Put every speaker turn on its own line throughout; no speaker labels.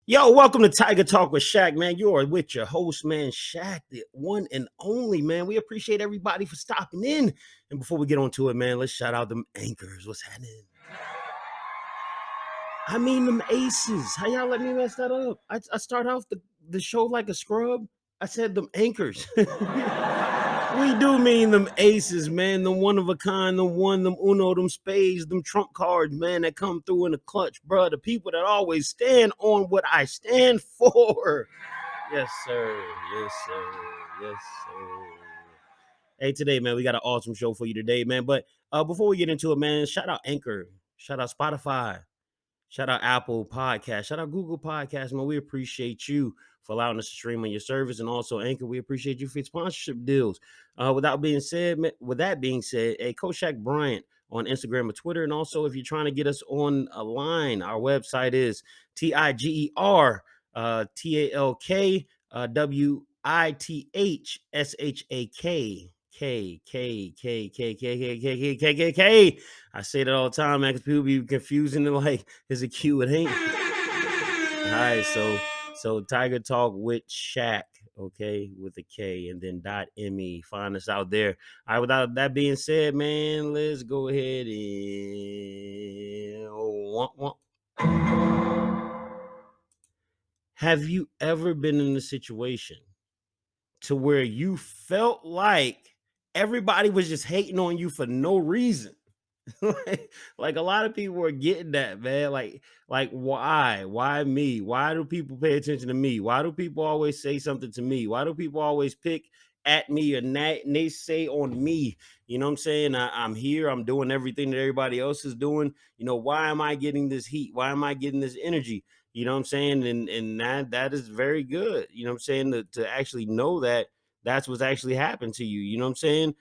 Yo, welcome to Tiger Talk with Shak, man. You are with your host, man, Shak, the one and only, man. We appreciate everybody for stopping in. And before we get on to it, man, let's shout out them anchors. What's happening? I mean, them aces. How y'all let me mess that up? I start off the show like a scrub. I said them anchors. We do mean them aces, man. The one of a kind, the one, them uno, them spades, them trump cards, man, that come through in the clutch, bro. The people that always stand on what I stand for. Yes, sir. Yes, sir. Yes, sir. Hey, today, man, we got an awesome show for you today, man. But before we get into it, man, shout out Anchor, shout out Spotify, shout out Apple Podcast. Shout out Google Podcast, man. We appreciate you for allowing us to stream on your service, and also Anchor. We appreciate you for your sponsorship deals. With that being said, hey, CoachShakBryant on Instagram or Twitter, and also if you're trying to get us on a line, our website is TIGER TALK WITHSHAK. K. I say that all the time, man, because people be confusing it like, is it Q? It ain't. All right, so Tiger Talk with Shak, okay, with a K, and then .me. Find us out there. All right, without that being said, man, let's go ahead and have you ever been in a situation to where you felt like everybody was just hating on you for no reason? like a lot of people are getting that, man. Like why me? Why do people pay attention to me? Why do people always say something to me? Why do people always pick at me or they say on me? You know what I'm saying? I'm here, I'm doing everything that everybody else is doing. You know, why am I getting this heat? Why am I getting this energy? You know what I'm saying? And that is very good. You know what I'm saying? To actually know that that's what's actually happened to you. You know what I'm saying?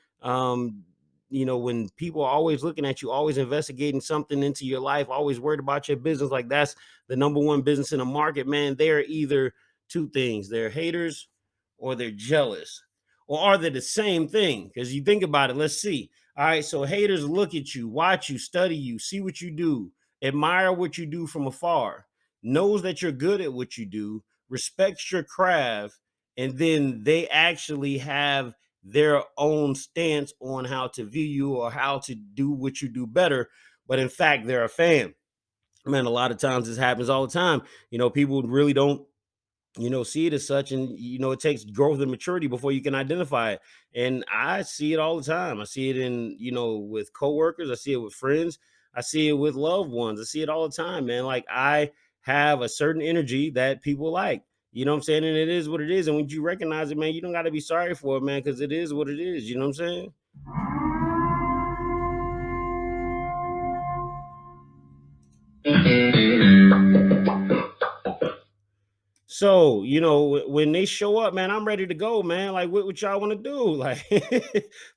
When people are always looking at you, always investigating something into your life, always worried about your business, like that's the number one business in the market, man. They're either two things: they're haters or they're jealous. Or are they the same thing? Because you think about it, let's see. All right, so haters look at you, watch you, study you, see what you do, admire what you do from afar, knows that you're good at what you do, respects your craft, and then they actually have their own stance on how to view you or how to do what you do better. But in fact, they're a fan. Man, a lot of times this happens all the time. People really don't, see it as such. And, it takes growth and maturity before you can identify it. And I see it all the time. I see it in, with coworkers. I see it with friends. I see it with loved ones. I see it all the time, man. Like I have a certain energy that people like. You know what I'm saying? And it is what it is. And when you recognize it, man, you don't got to be sorry for it, man, because it is what it is. You know what I'm saying? So, when they show up, man, I'm ready to go, man. Like, what y'all want to do? Like,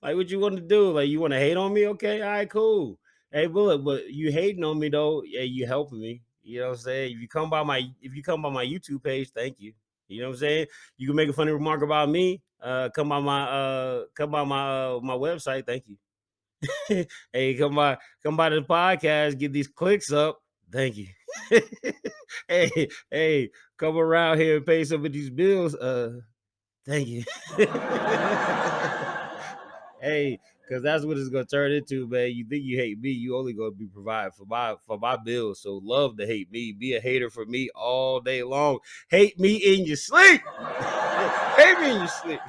like, what you want to do? Like, you want to hate on me? Okay, all right, cool. Hey, but you hating on me though? Yeah, you helping me. You know what I'm saying? If you come by my YouTube page, thank you. You know what I'm saying? You can make a funny remark about me. Come by my website. Thank you. Hey, come by the podcast, get these clicks up. Thank you. Hey, come around here and pay some of these bills. Thank you. Hey, because that's what it's gonna turn into, man. You think you hate me, you only gonna be providing for my bills. So love to hate me. Be a hater for me all day long. Hate me in your sleep. Hate me in your sleep.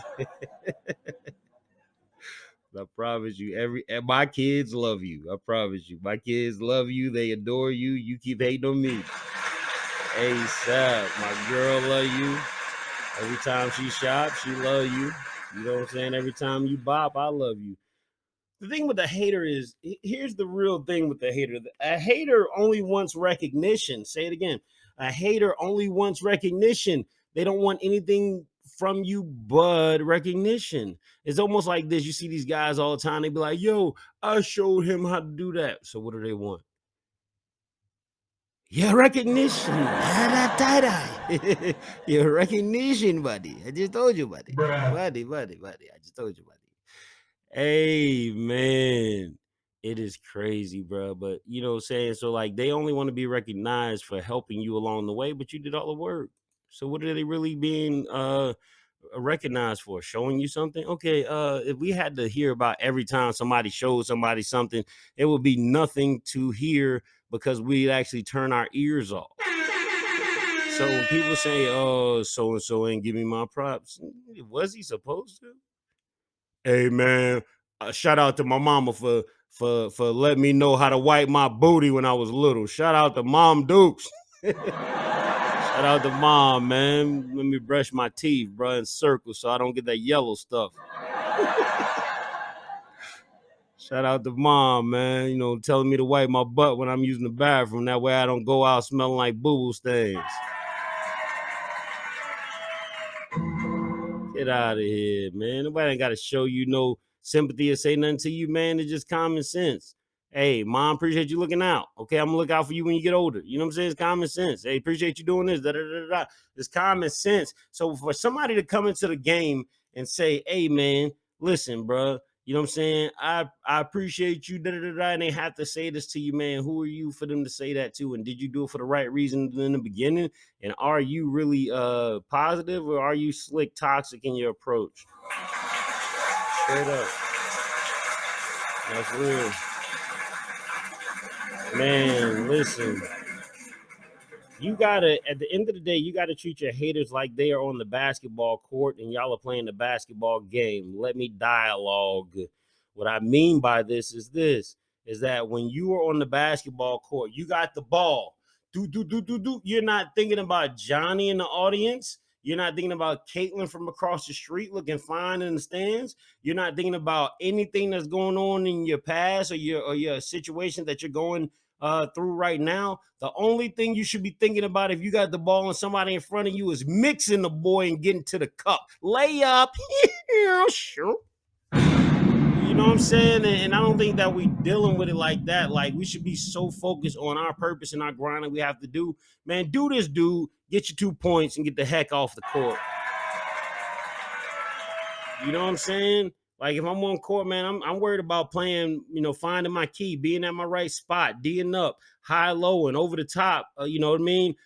I promise you, my kids love you. I promise you, my kids love you. They adore you. You keep hating on me. ASAP, my girl love you. Every time she shops, she love you. You know what I'm saying? Every time you bop, I love you. The thing with the hater is, here's the real thing with the hater. A hater only wants recognition. Say it again. A hater only wants recognition. They don't want anything from you but recognition. It's almost like this. You see these guys all the time. They be like, yo, I showed him how to do that. So what do they want? Your recognition. Your recognition, buddy. I just told you, buddy. Buddy. I just told you, buddy. Hey, man. It is crazy, bro. But you know what I'm saying? So like they only want to be recognized for helping you along the way, but you did all the work. So what are they really being recognized for? Showing you something? Okay, if we had to hear about every time somebody showed somebody something, it would be nothing to hear because we'd actually turn our ears off. So when people say, "Oh, so and so ain't give me my props," was he supposed to? Hey man, shout out to my mama for letting me know how to wipe my booty when I was little. Shout out to Mom Dukes. Shout out to Mom, man. Let me brush my teeth, bro, in circles so I don't get that yellow stuff. Shout out to Mom, man. You know, telling me to wipe my butt when I'm using the bathroom. That way I don't go out smelling like boo-boo stains. Get out of here, man. Nobody ain't got to show you no sympathy or say nothing to you, man. It's just common sense. Hey, mom, appreciate you looking out. Okay, I'm gonna look out for you when you get older. You know what I'm saying? It's common sense. Hey, appreciate you doing this. Da, da, da, da. It's common sense. So for somebody to come into the game and say, hey, man, listen, bro, you know what I'm saying? I appreciate you, da, da, da, da, and they have to say this to you, man. Who are you for them to say that to? And did you do it for the right reason in the beginning? And are you really positive or are you slick toxic in your approach? Straight up. That's real. Man, listen. You gotta, at the end of the day, you gotta treat your haters like they are on the basketball court and y'all are playing the basketball game. Let me dialogue. What I mean by this is that when you are on the basketball court, you got the ball. Do. You're not thinking about Johnny in the audience. You're not thinking about Caitlin from across the street looking fine in the stands. You're not thinking about anything that's going on in your past or your situation that you're going through right now. The only thing you should be thinking about if you got the ball and somebody in front of you is mixing the boy and getting to the cup. Layup. Sure. You know what I'm saying? And I don't think that we dealing with it like that. Like we should be so focused on our purpose and our grind that we have to do. Man, do this, dude. Get your 2 points and get the heck off the court. You know what I'm saying? Like if I'm on court, man, I'm worried about playing, you know, finding my key, being at my right spot, D'ing up, high, low, and over the top. You know what I mean?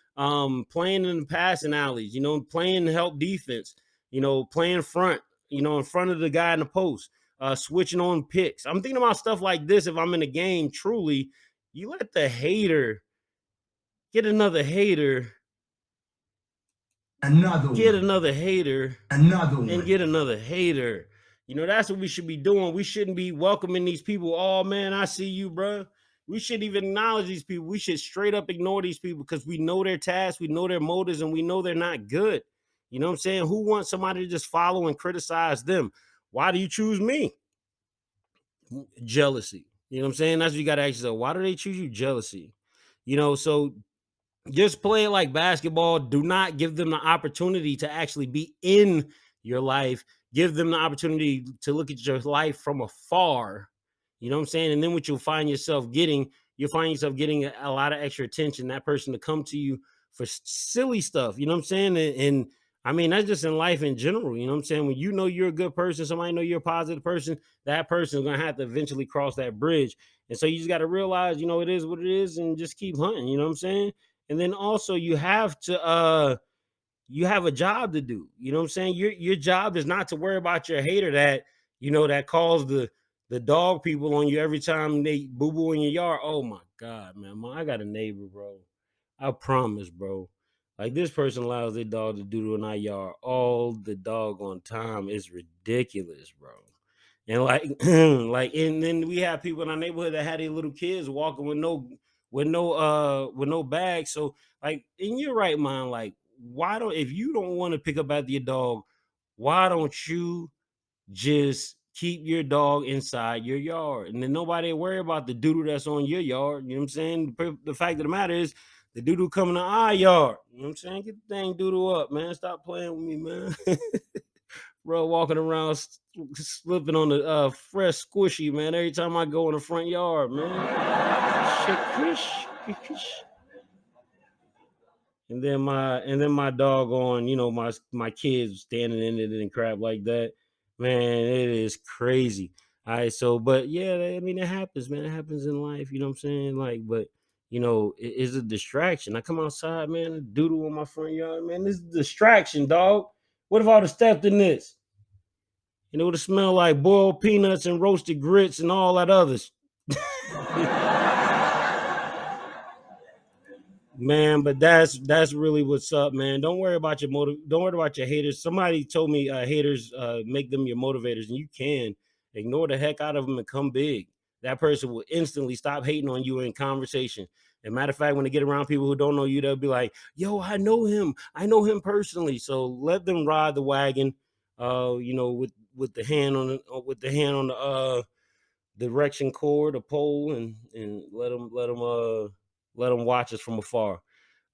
Playing in the passing alleys, you know, playing help defense, you know, playing front, you know, in front of the guy in the post, switching on picks. I'm thinking about stuff like this. If I'm in a game, truly, you let the hater get another hater. Get another hater and get another hater. You know, that's what we should be doing. We shouldn't be welcoming these people. Oh man, I see you, bro. We shouldn't even acknowledge these people. We should straight up ignore these people because we know their tasks, we know their motives, and we know they're not good. You know what I'm saying? Who wants somebody to just follow and criticize them? Why do you choose me? Jealousy. You know what I'm saying? That's what you got to ask yourself. Why do they choose you? Jealousy. You know, so just play it like basketball. Do not give them the opportunity to actually be in your life. Give them the opportunity to look at your life from afar. You know what I'm saying? And then what you'll find yourself getting a lot of extra attention. That person to come to you for silly stuff. You know what I'm saying? And I mean, that's just in life in general. You know what I'm saying? When you know you're a good person, somebody know you're a positive person, that person is going to have to eventually cross that bridge. And so you just got to realize, you know, it is what it is and just keep hunting. You know what I'm saying? And then also you have a job to do. You know what I'm saying? Your job is not to worry about your hater that, you know, that calls the dog people on you every time they boo-boo in your yard. Oh my God, man. I got a neighbor, bro. I promise, bro. Like this person allows their dog to do in our yard all the doggone time. It's ridiculous, bro. And like, like, and then we have people in our neighborhood that had their little kids walking with no bag. So, like, in your right mind, like, why don't if you don't want to pick up after your dog, why don't you just keep your dog inside your yard? And then nobody worry about the doodle that's on your yard. You know what I'm saying? The fact of the matter is the doodle coming to our yard. You know what I'm saying? Get the dang doodle up, man. Stop playing with me, man. Bro, walking around slipping on the fresh squishy, man. Every time I go in the front yard, man. And then my dog on, you know, my kids standing in it and crap like that. Man, it is crazy. All right, so but yeah, I mean it happens, man. It happens in life, you know what I'm saying? Like, but it's a distraction. I come outside, man, doodle in my front yard, man. This is a distraction, dog. What if I would have stepped in this? And it would have smelled like boiled peanuts and roasted grits and all that others. Man, but that's really what's up, man. Don't worry about your motive. Don't worry about your haters. Somebody told me haters make them your motivators, and you can ignore the heck out of them and come big. That person will instantly stop hating on you in conversation. And matter of fact, when they get around people who don't know you, they'll be like, "Yo, I know him. I know him personally." So let them ride the wagon, with the hand on the direction cord, a pole, and let them watch us from afar.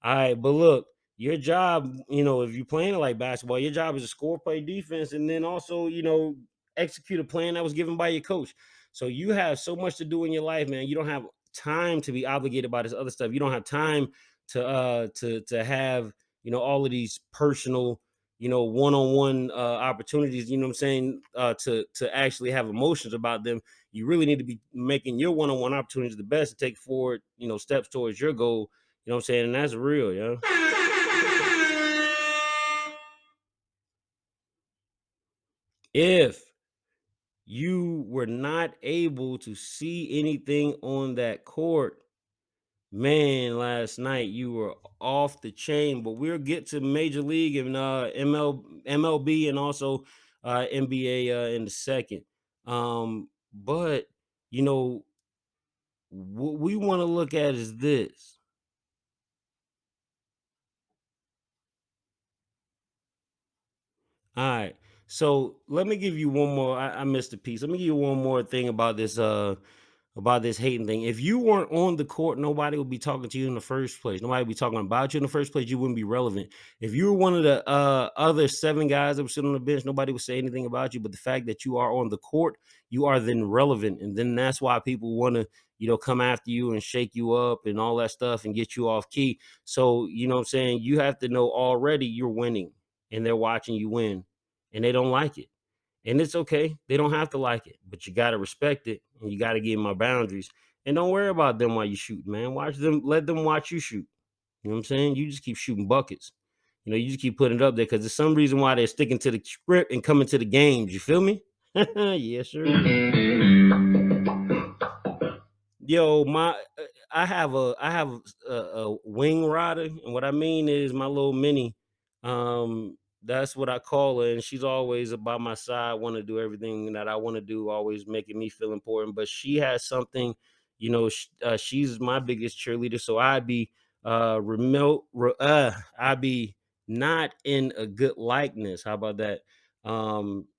All right, but look, your job, if you're playing it like basketball, your job is to score, play defense, and then also, execute a plan that was given by your coach. So you have so much to do in your life, man. You don't have time to be obligated by this other stuff. You don't have time to have all of these personal one-on-one opportunities, you know what I'm saying, to actually have emotions about them. You really need to be making your one-on-one opportunities the best to take forward, steps towards your goal. You know what I'm saying? And that's real, yeah. If you were not able to see anything on that court, man, last night you were off the chain. But we'll get to Major League and MLB and also NBA in the second. But what we want to look at is this. All right. So let me give you one more. I missed a piece. Let me give you one more thing about this hating thing. If you weren't on the court, nobody would be talking to you in the first place. Nobody would be talking about you in the first place. You wouldn't be relevant. If you were one of the other seven guys that were sitting on the bench, nobody would say anything about you. But the fact that you are on the court, you are then relevant. And then that's why people want to, come after you and shake you up and all that stuff and get you off key. So, you know what I'm saying? You have to know already you're winning and they're watching you win and they don't like it. And it's okay. They don't have to like it, but you got to respect it and you got to give them my boundaries. And don't worry about them while you shoot, man. Watch them, let them watch you shoot. You know what I'm saying? You just keep shooting buckets. You just keep putting it up there because there's some reason why they're sticking to the script and coming to the games. You feel me? Yes, sir. Yo, I have a wing rider, and what I mean is my little mini. That's what I call her, and she's always by my side, want to do everything that I want to do, always making me feel important. But she has something, she's my biggest cheerleader, so I'd be not in a good likeness. How about that?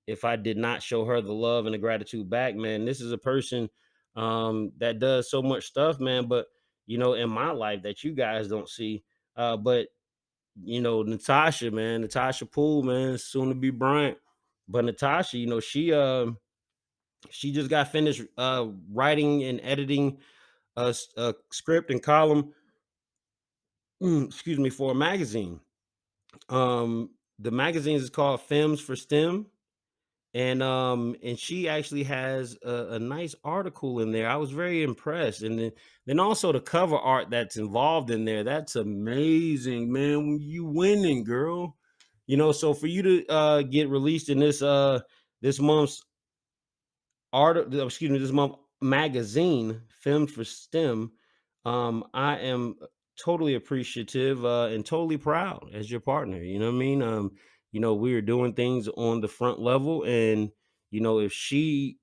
If I did not show her the love and the gratitude back, man, this is a person that does so much stuff, man. But in my life that you guys don't see. But Natasha, man, Natasha Poole, man, soon to be Bryant. But Natasha, she just got finished writing and editing a script and column, excuse me, for a magazine. The magazine is called Films for STEM, and she actually has a nice article in there. I was very impressed, and then also the cover art that's involved in there, that's amazing, man. When you winning, girl, so for you to get released in this month's this month magazine, Filmed for STEM, I am totally appreciative and totally proud as your partner. You know what I mean? We are doing things on the front level, and if she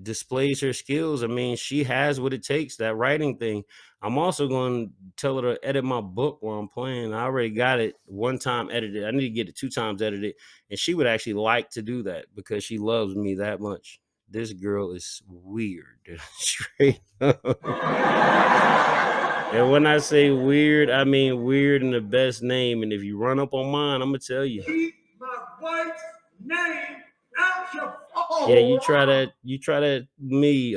displays her skills, I mean, she has what it takes, that writing thing. I'm also going to tell her to edit my book while I'm playing. I already got it one time edited. I need to get it two times edited, and she would actually like to do that because she loves me that much. This girl is weird. Straight up. And when I say weird, I mean weird in the best name. And if you run up on mine, I'm gonna tell you. Keep my wife's name out your phone. Yeah, you try that with me,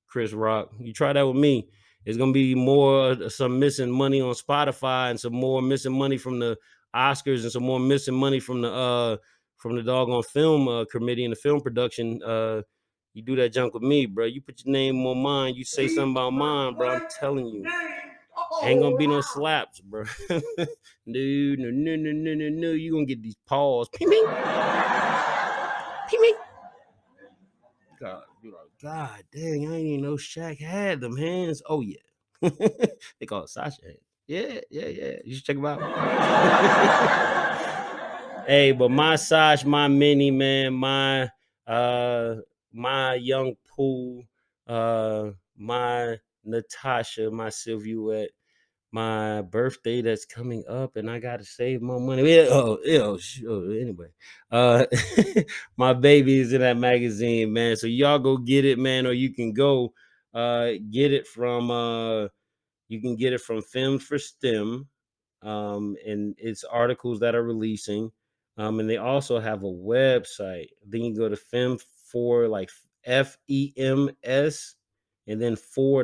Chris Rock. You try that with me. It's gonna be more some missing money on Spotify and some more missing money from the Oscars and some more missing money from the doggone film committee and the film production You do that junk with me, bro. You put your name on mine. You say something about mine, bro. I'm telling you, ain't gonna be no slaps, bro. No. You gonna get these paws. Ping, ping. Ping, ping. God, you're like, God dang, I didn't even know Shaq had them hands. Oh yeah. They call it Sasha hands. Yeah. You should check them out. Hey, but my Sash, my mini man, my young Pooh, my Natasha, my Sylviette, my birthday that's coming up, and I gotta save more money. Anyway, my baby is in that magazine, man. So y'all go get it, man, or you can go get it from Film for STEM, and it's articles that are releasing, and they also have a website. Then you go to Fem for like FEMS, and then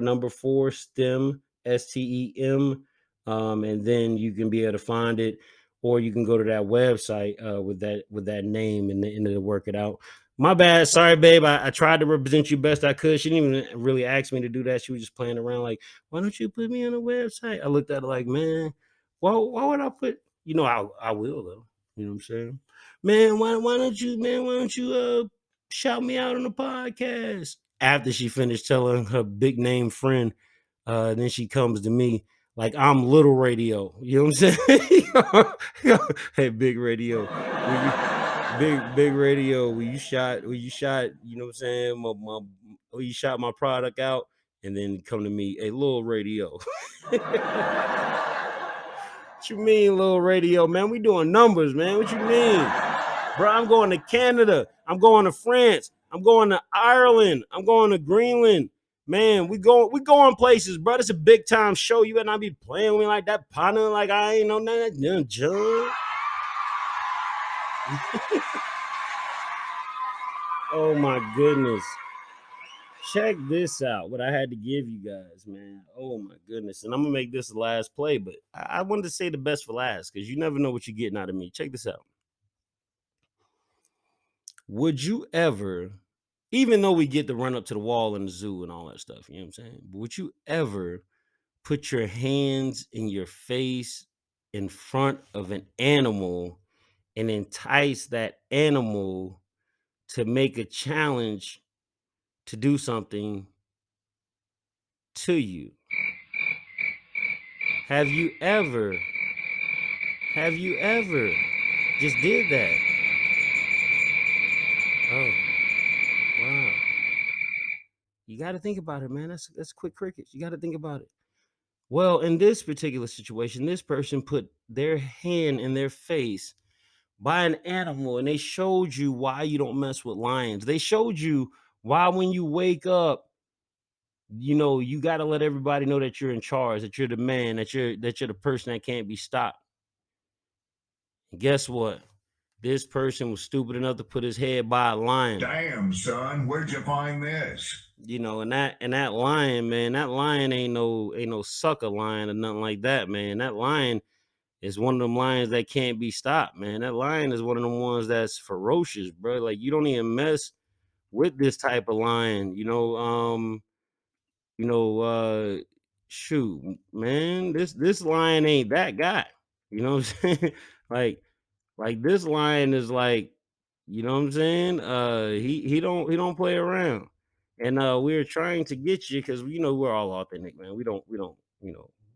number 4 STEM STEM, and then you can be able to find it, or you can go to that website with that name, and it'll work it out. My bad. Sorry, babe. I tried to represent you best I could. She didn't even really ask me to do that. She was just playing around like, why don't you put me on a website? I looked at it like, man, why would I put, I will though. You know what I'm saying? Man, why don't you shout me out on the podcast? After she finished telling her big name friend, then she comes to me like I'm little radio. You know what I'm saying? Hey, big radio. Big radio, where you shot, you know what I'm saying, where you shot my product out, and then come to me, a little radio. What you mean, little radio, man? We doing numbers, man. What you mean? Bro, I'm going to Canada. I'm going to France. I'm going to Ireland. I'm going to Greenland. Man, we going places, bro. It's a big time show. You better not be playing with me like that, partner. Like I ain't know nothing, John. Oh my goodness. Check this out. What I had to give you guys, man. Oh my goodness. And I'm gonna make this the last play, but I wanted to say the best for last because you never know what you're getting out of me. Check this out. Would you ever, even though we get to run up to the wall in the zoo and all that stuff, you know what I'm saying? But would you ever put your hands in your face in front of an animal and entice that animal to make a challenge to do something to you? Have you ever just did that? Oh, wow. You got to think about it, man. That's quick crickets. You got to think about it. Well, in this particular situation, this person put their hand in their face by an animal, and they showed you why you don't mess with lions. They showed you why when you wake up, you got to let everybody know that you're in charge, that you're the man, that you're the person that can't be stopped. And guess what? This person was stupid enough to put his head by a lion.
Damn, son, where'd you find this?
And that lion, man, that lion ain't no sucker lion or nothing like that, man. That lion is one of them lions that can't be stopped, man. That lion is one of them ones that's ferocious, bro. Like you don't even mess with this type of lion, shoot, man, this lion ain't that guy. You know what I'm saying? Like this lion is like, you know what I'm saying? He don't play around. And we're trying to get you because we're all authentic, man. We don't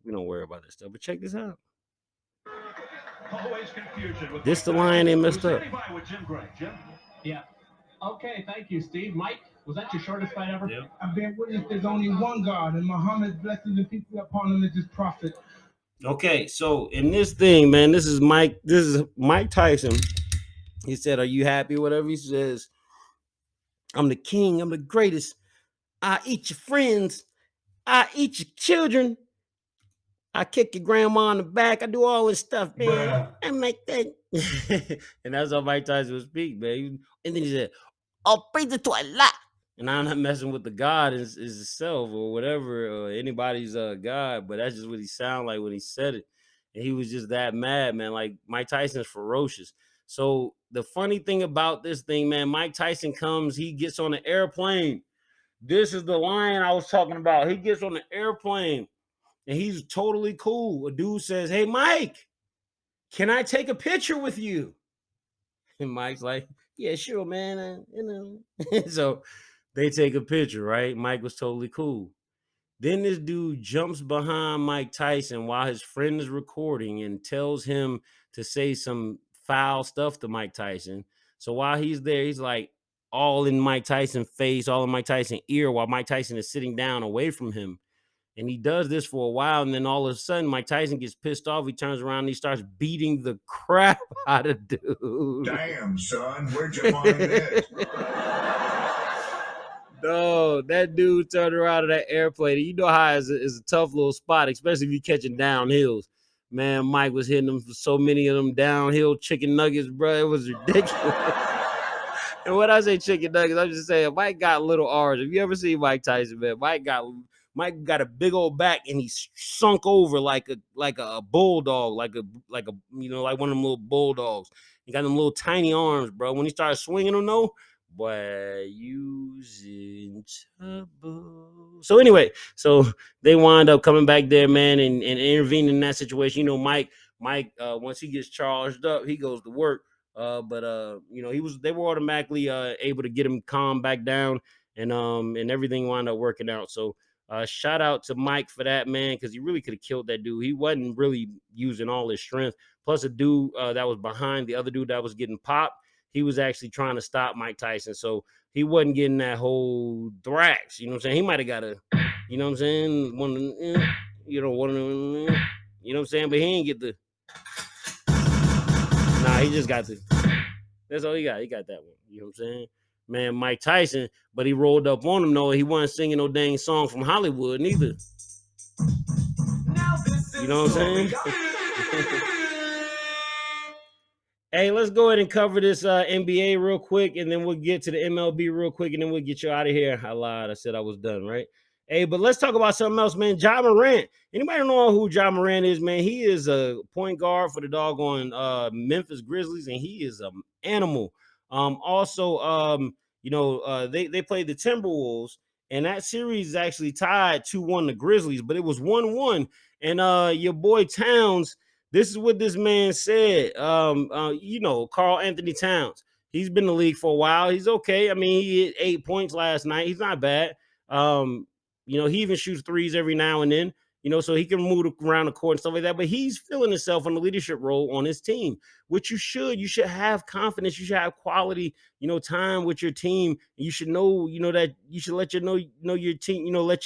worry about this stuff. But check this out.
Always confusion with
This the lion they messed up.
With Jim Gray. Jim? Yeah. Okay, thank you, Steve. Mike, was that your shortest fight ever?
Yep.
I've been witness there's only one God, and Muhammad's blessings and peace be upon him as his prophet.
Okay, so in this thing, man, this is Mike Tyson. He said, "Are you happy?" Whatever he says, I'm the king, I'm the greatest. I eat your friends, I eat your children, I kick your grandma in the back, I do all this stuff, man. I make that. And that's how Mike Tyson would speak, man. And then he said, "Oh, praise to Allah." And I'm not messing with the God is himself or whatever, or anybody's God, but that's just what he sounded like when he said it. And he was just that mad, man. Like Mike Tyson's ferocious. So the funny thing about this thing, man, Mike Tyson comes, he gets on an airplane. This is the line I was talking about. He gets on the airplane and he's totally cool. A dude says, "Hey, Mike, can I take a picture with you?" And Mike's like, "Yeah, sure, man." So they take a picture, right? Mike was totally cool. Then this dude jumps behind Mike Tyson while his friend is recording and tells him to say some foul stuff to Mike Tyson. So while he's there, he's like all in Mike Tyson's face, all in Mike Tyson's ear, while Mike Tyson is sitting down away from him. And he does this for a while, and then all of a sudden, Mike Tyson gets pissed off. He turns around and he starts beating the crap out of dude.
Damn, son, where'd you find this?
No, that dude turned around in that airplane. You know how it's a tough little spot, especially if you're catching downhills. Man, Mike was hitting them for so many of them downhill chicken nuggets, bro. It was ridiculous. And when I say chicken nuggets, I'm just saying Mike got little R's. If you ever see Mike Tyson, man, Mike got a big old back and he sunk over like a bulldog, like one of them little bulldogs. He got them little tiny arms, bro. When he started swinging them, though, boy, using trouble. So anyway, so they wind up coming back there, man, and intervening in that situation. Mike, once he gets charged up, he goes to work. But they were automatically able to get him calmed back down, and everything wound up working out. So shout out to Mike for that, man, because he really could have killed that dude. He wasn't really using all his strength. Plus, a dude that was behind the other dude that was getting popped, he was actually trying to stop Mike Tyson. So he wasn't getting that whole thrax. You know what I'm saying? He might have got a, you know what I'm saying? One of them, you know what I'm saying? But he ain't get the, he just got the, that's all he got. He got that one. You know what I'm saying? Man, Mike Tyson, but he rolled up on him, though. He wasn't singing no dang song from Hollywood, neither. You know what I'm saying? Hey, let's go ahead and cover this NBA real quick, and then we'll get to the MLB real quick, and then we'll get you out of here. I lied. I said I was done, right? Hey, but let's talk about something else, man. Javarant. Anybody know who Javarant is, man? He is a point guard for the doggone Memphis Grizzlies, and he is an animal. They played the Timberwolves, and that series actually tied 2-1 the Grizzlies, but it was 1-1. And your boy Towns, this is what this man said. Karl Anthony Towns. He's been in the league for a while. He's okay. I mean, he hit 8 points last night. He's not bad. He even shoots threes every now and then, so he can move around the court and stuff like that. But he's feeling himself in the leadership role on his team, which you should. You should have confidence. You should have quality, time with your team. You should know, that you should let your team, let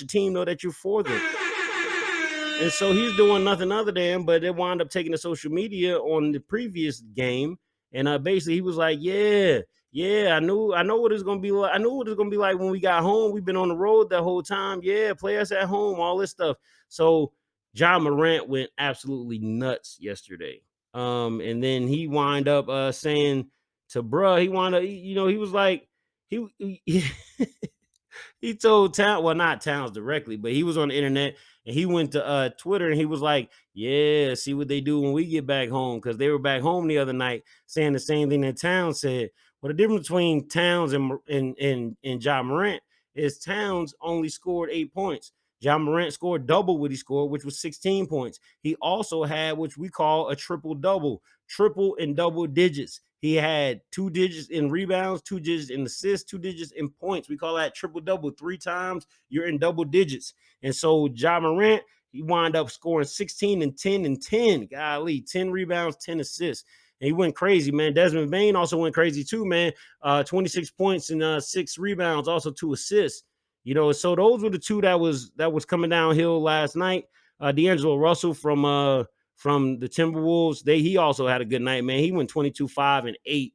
your team know that you're for them. And so he's doing nothing other than, but they wound up taking to social media on the previous game. And basically he was like, yeah, I know what it's going to be like. I knew what it's going to be like when we got home. We've been on the road that whole time. Yeah, play us at home, all this stuff. So Javarant went absolutely nuts yesterday. And then he wind up saying to bruh, he was like, he told Towns, well, not Towns directly, but he was on the internet and he went to Twitter and he was like, yeah, see what they do when we get back home. Because they were back home the other night saying the same thing that Towns said. Well, the difference between Towns and Javarant is Towns only scored 8 points. Javarant scored double what he scored, which was 16 points. He also had what we call a triple-double, triple and double digits. He had 2 digits in rebounds, 2 digits in assists, 2 digits in points. We call that triple-double. 3 times you're in double digits. And so Javarant, he wound up scoring 16 and 10 and 10. Golly, 10 rebounds, 10 assists. And he went crazy, man. Desmond Bane also went crazy too, man. 26 points and 6 rebounds, also 2 assists. So those were the two that was coming downhill last night. D'Angelo Russell from the Timberwolves, he also had a good night, man. He went 22, 5 and 8,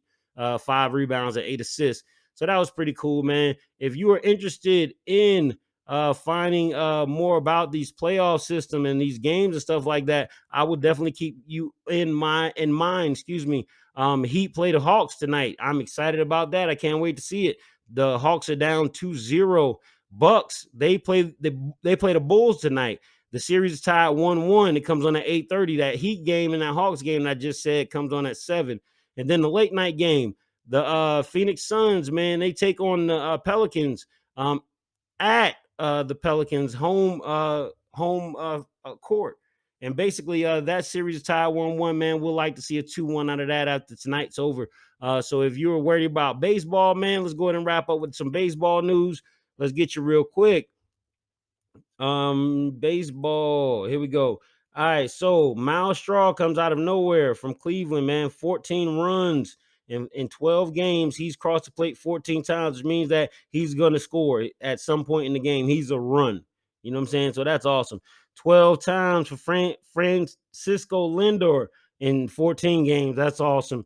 5 rebounds and 8 assists. So that was pretty cool, man. If you are interested in finding more about these playoff system and these games and stuff like that, I would definitely keep you in mind. Heat play the Hawks tonight. I'm excited about that. I can't wait to see it. The Hawks are down 2-0. Bucks, they play the Bulls tonight. The series is tied 1-1. It comes on at 8:30. That Heat game and that Hawks game that I just said comes on at 7. And then the late night game, the Phoenix Suns, man, they take on the Pelicans at the Pelicans home court. And basically, that series is tied 1-1, man. We'll like to see a 2-1 out of that after tonight's over. So if you were worried about baseball, man, let's go ahead and wrap up with some baseball news. Let's get you real quick. Baseball. Here we go. All right. So Miles Straw comes out of nowhere from Cleveland, man. 14 runs in 12 games. He's crossed the plate 14 times, which means that he's going to score at some point in the game. He's a run. You know what I'm saying? So that's awesome. 12 times for Francisco Lindor in 14 games. That's awesome.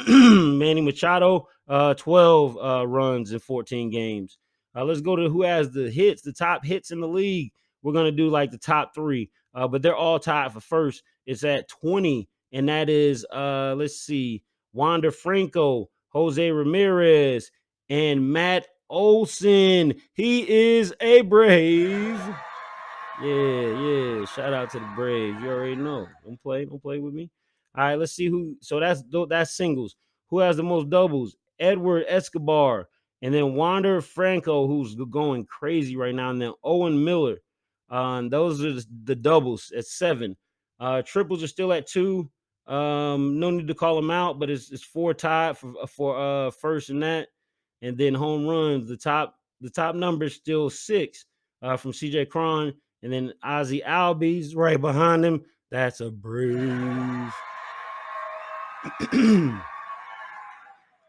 Manny Machado, 12 runs in 14 games. Let's go to who has the hits, the top hits in the league. We're going to do like the top three, but they're all tied for first. It's at 20, and that is, let's see, Wander Franco, Jose Ramirez, and Matt Olson. He is a Brave. Yeah. Shout out to the Braves. You already know. Don't play with me. All right, let's see who. So that's singles. Who has the most doubles? Edward Escobar, and then Wander Franco, who's going crazy right now, and then Owen Miller. Those are the doubles at 7. Triples are still at 2. No need to call them out, but it's 4 tied for first in that, and then home runs. The top number is still 6 from CJ Cron. And then Ozzy Albies right behind him. That's a Brave.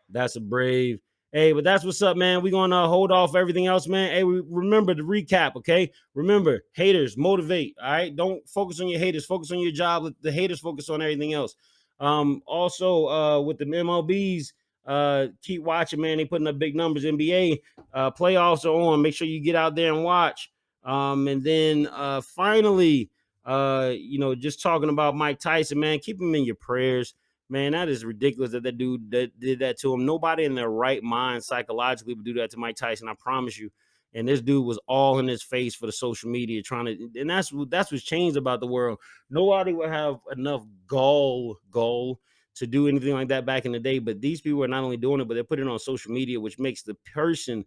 That's a Brave. Hey, but that's what's up, man. We're going to hold off everything else, man. Hey, remember to recap, okay? Remember, haters, motivate, all right? Don't focus on your haters. Focus on your job. Let the haters focus on everything else. Also, with the MLBs, keep watching, man. They putting up big numbers. NBA playoffs are on. Make sure you get out there and watch. And then finally, just talking about Mike Tyson, man, keep him in your prayers. Man, that is ridiculous that dude that did that to him. Nobody in their right mind psychologically would do that to Mike Tyson, I promise you. And this dude was all in his face for the social media and that's what's changed about the world. Nobody would have enough gall to do anything like that back in the day. But these people are not only doing it, but they're putting it on social media, which makes the person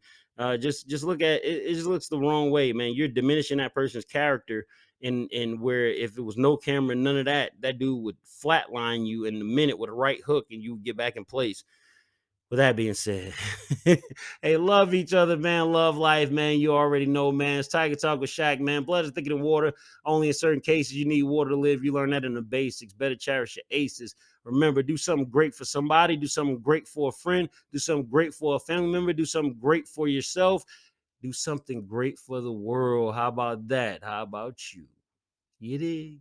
just look at it. It just looks the wrong way, man. You're diminishing that person's character. And where if it was no camera, none of that dude would flatline you in a minute with a right hook and you would get back in place. With that being said, hey, love each other, man. Love life, man. You already know, man. It's Tiger Talk with Shak, man. Blood is thicker than water. Only in certain cases you need water to live. You learn that in the basics. Better cherish your aces. Remember, do something great for somebody. Do something great for a friend. Do something great for a family member. Do something great for yourself. Do something great for the world. How about that? How about you? You dig?